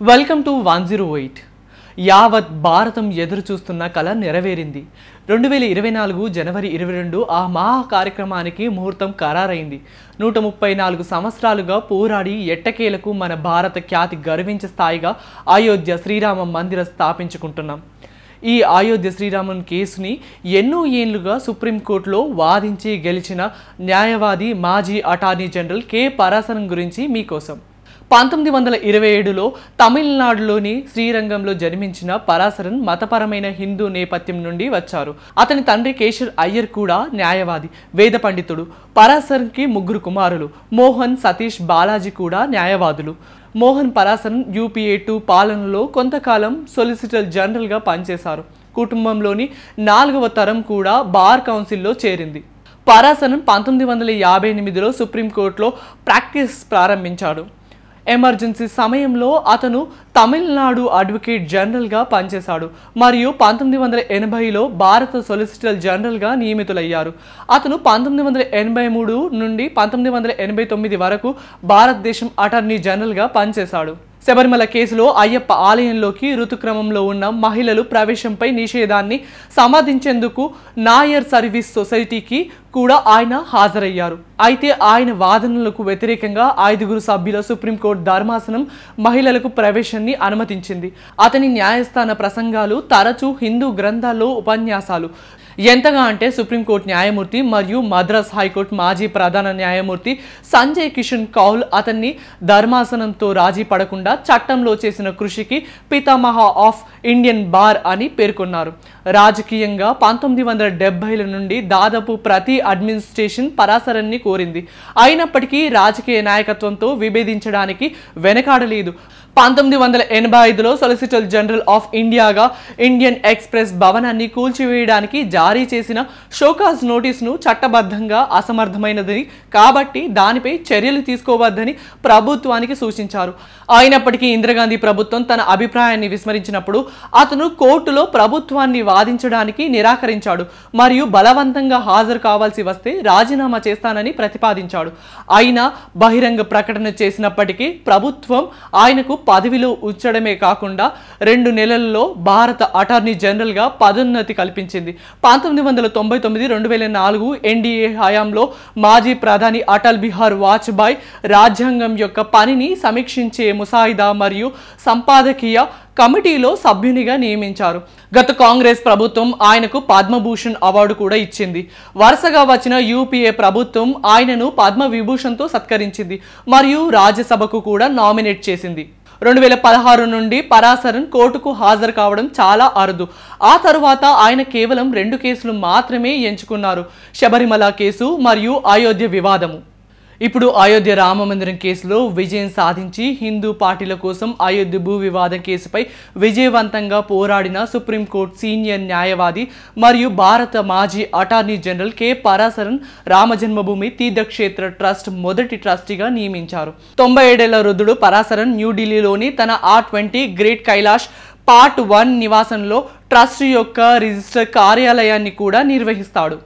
Welcome to 108. యావత్ భారతం ఎదురు చూస్తున్న కళ నెరవేరింది. 2024 జనవరి 22 ఆ మహా కార్యక్రమానికి ముహూర్తం ఖరారైంది. 134 సంవత్సరాలుగా పోరాడి ఎట్టకేలకు మన భారత ఖ్యాతి గర్వించే స్థాయిగా అయోధ్య శ్రీరామ మందిర స్థాపించుకుంటున్నాం. ఈ అయోధ్య శ్రీరాముని కేసుని ఎన్నో ఏళ్లుగా సుప్రీంకోర్టులో వాదించి గెలిచిన న్యాయవాది మాజీ అటార్నీ జనరల్ కె పరాశరన్ గురించి మీకోసం. 1927లో తమిళనాడులోని శ్రీరంగంలో జన్మించిన పరాశరన్ మతపరమైన హిందూ నేపథ్యం నుండి వచ్చారు. అతని తండ్రి కేశర్ అయ్యర్ కూడా న్యాయవాది, వేద పండితుడు. పరాశరన్కి 3 కుమారులు. మోహన్, సతీష్, బాలాజీ కూడా న్యాయవాదులు. మోహన్ పరాశరన్ UPA 2 పాలనలో కొంతకాలం సొలిసిటర్ జనరల్గా పనిచేశారు. కుటుంబంలోని 4వ తరం కూడా బార్ కౌన్సిల్లో చేరింది. పరాశరన్ 1958లో సుప్రీంకోర్టులో ప్రాక్టీస్ ప్రారంభించాడు. ఎమర్జెన్సీ సమయంలో అతను తమిళనాడు అడ్వకేట్ జనరల్గా పనిచేశాడు మరియు 1980లో భారత సొలిసిటర్ జనరల్గా నియమితులయ్యారు. అతను 1983 నుండి 1989 వరకు భారతదేశం అటార్నీ జనరల్గా పనిచేశాడు. శబరిమల కేసులో అయ్యప్ప ఆలయంలోకి ఋతుక్రమంలో ఉన్న మహిళలు ప్రవేశంపై నిషేధాన్ని సమర్థించేందుకు నాయర్ సర్వీస్ సొసైటీకి కూడా ఆయన హాజరయ్యారు. అయితే ఆయన వాదనలకు వ్యతిరేకంగా 5 సభ్యుల సుప్రీంకోర్టు ధర్మాసనం మహిళలకు ప్రవేశాన్ని అనుమతించింది. అతని న్యాయస్థాన ప్రసంగాలు తరచూ హిందూ గ్రంథాల్లో ఉపన్యాసాలు. ఎంతగా అంటే సుప్రీంకోర్టు న్యాయమూర్తి మరియు మద్రాస్ హైకోర్టు మాజీ ప్రధాన న్యాయమూర్తి సంజయ్ కిషన్ కౌల్ అతన్ని ధర్మాసనంతో రాజీ పడకుండా చట్టంలో చేసిన కృషికి పితామహ ఆఫ్ ఇండియన్ బార్ అని పేర్కొన్నారు. రాజకీయంగా 1970ల నుండి దాదాపు ప్రతి అడ్మినిస్ట్రేషన్ పరాశరన్ని కోరింది. అయినప్పటికీ రాజకీయ నాయకత్వంతో విభేదించడానికి వెనకాడలేదు. 1985లో సొలిసిటర్ జనరల్ ఆఫ్ ఇండియాగా ఇండియన్ ఎక్స్ప్రెస్ భవనాన్ని కూల్చివేయడానికి జారీ చేసిన షోకాజ్ నోటీసును చట్టబద్ధంగా అసమర్థమైనదని కాబట్టి దానిపై చర్యలు తీసుకోవద్దని ప్రభుత్వానికి సూచించారు. అయినప్పటికీ ఇందిరాగాంధీ ప్రభుత్వం తన అభిప్రాయాన్ని విస్మరించినప్పుడు అతను కోర్టులో ప్రభుత్వాన్ని వాదించడానికి నిరాకరించాడు మరియు బలవంతంగా హాజరు కావాల్సి వస్తే రాజీనామా చేస్తానని ప్రతిపాదించాడు. అయినా బహిరంగ ప్రకటన చేసినప్పటికీ ప్రభుత్వం ఆయనకు పదవిలో ఉంచడమే కాకుండా 2 నెలల్లో భారత అటార్నీ జనరల్గా పదోన్నతి కల్పించింది. 1999-2004 NDA హయాంలో మాజీ ప్రధాని అటల్ బిహారీ వాజ్పేయి రాజ్యాంగం యొక్క పనిని సమీక్షించే ముసాయిదా మరియు సంపాదకీయ కమిటీలో సభ్యునిగా నియమించారు. గత కాంగ్రెస్ ప్రభుత్వం ఆయనకు పద్మభూషణ్ అవార్డు కూడా ఇచ్చింది. వరుసగా వచ్చిన UPA ప్రభుత్వం ఆయనను పద్మవిభూషణ్తో సత్కరించింది మరియు రాజ్యసభకు కూడా నామినేట్ చేసింది. 2016 నుండి పరాశరన్ కోర్టుకు హాజరు కావడం చాలా అరుదు. ఆ తరువాత ఆయన కేవలం 2 కేసులు మాత్రమే ఎంచుకున్నారు: శబరిమల కేసు మరియు అయోధ్య వివాదము. ఇప్పుడు అయోధ్య రామమందిరం కేసులో విజయం సాధించి హిందూ పార్టీల కోసం అయోధ్య భూ వివాదం కేసుపై విజయవంతంగా పోరాడిన సుప్రీంకోర్టు సీనియర్ న్యాయవాది మరియు భారత మాజీ అటార్నీ జనరల్ కె పరాశరన్ రామజన్మభూమి తీర్థక్షేత్ర ట్రస్ట్ మొదటి ట్రస్టీగా నియమించారు. 97 ఏళ్ల వృద్ధుడు పరాశరన్ న్యూఢిల్లీలోని తన R20 గ్రేట్ కైలాష్ పార్ట్ 1 నివాసంలో ట్రస్ట్ యొక్క రిజిస్టర్ కార్యాలయాన్ని కూడా నిర్వహిస్తాడు.